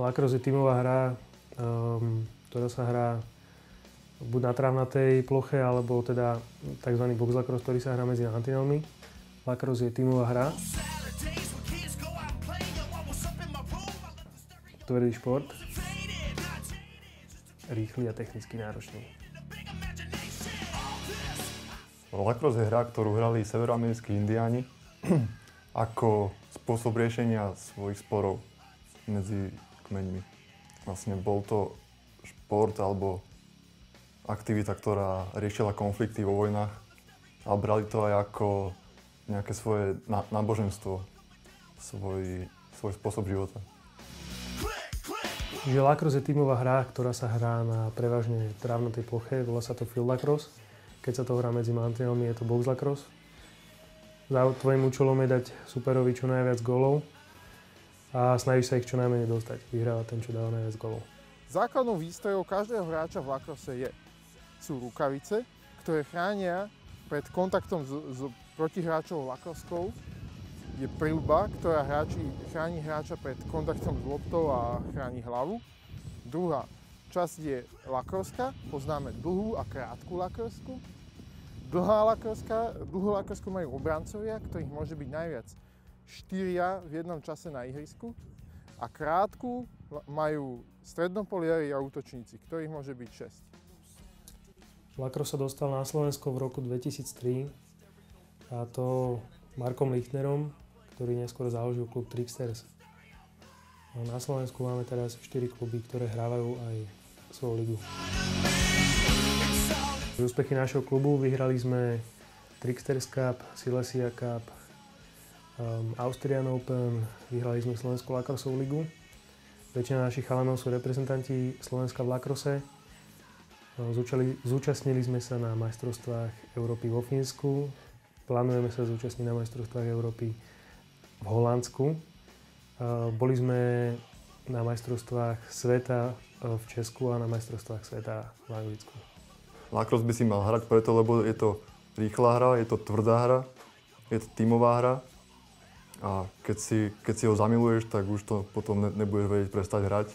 Lacrosse je tímová hra, ktorá sa hrá buď na trávnatej ploche, alebo teda tzv. Box lacrosse, ktorý sa hrá medzi mantinelmi. Lacrosse je tímová hra. Tvrdý šport. Rýchly a technicky náročný. Lacrosse je hra, ktorú hrali severoamerickí indiáni ako spôsob riešenia svojich sporov medzi kmeňmi. Vlastne bol to šport alebo aktivita, ktorá riešila konflikty vo vojnách a brali to aj ako nejaké svoje náboženstvo, svoj spôsob života. Že lacrosse je tímová hra, ktorá sa hrá na prevažne trávnatej ploche, volá sa to field lacrosse. Keď sa to hrá medzi mantinelmi, je to box lacrosse. Tvojím účelom je dať superovi čo najviac gólov a snažíš sa ich čo najmenej dostať. Vyhráva ten, čo dáva najviac gólov. Základnou výstrojou každého hráča v lacrosse sú rukavice, ktoré chránia pred kontaktom s protihráčovou lacroskou. Je prilba, ktorá chráni hráča pred kontaktom s loptou a chráni hlavu. Druhá časť je lacroska, poznáme dlhú a krátku lacrosku. Dlhú lacrosku majú obrancovia, ktorých môže byť najviac 4 v jednom čase na ihrisku. A krátku majú strednopoliari a útočníci, ktorých môže byť 6. Lacrosse sa dostal na Slovensko v roku 2003 a to Markom Lichtnerom, ktorý neskôr založil klub Tricksters. Na Slovensku máme teraz 4 kluby, ktoré hrávajú aj svoju ligu. Úspechy našho klubu vyhrali sme Tricksters Cup, Silesia Cup, Austrian Open, vyhrali sme Slovenskú lacrossovú ligu. Väčšina našich chalanov sú reprezentanti Slovenska v lacrosse. Zúčastnili sme sa na majstrovstvách Európy vo Fínsku. Plánujeme sa zúčastniť na majstrovstvách Európy v Holandsku. Boli sme na majstrovstvách sveta v Česku a na majstrovstvách sveta v Anglicku. Lacrosse by si mal hrať preto, lebo je to rýchla hra, je to tvrdá hra, je to tímová hra a keď si ho zamiluješ, tak už to potom nebudeš vedieť prestať hrať.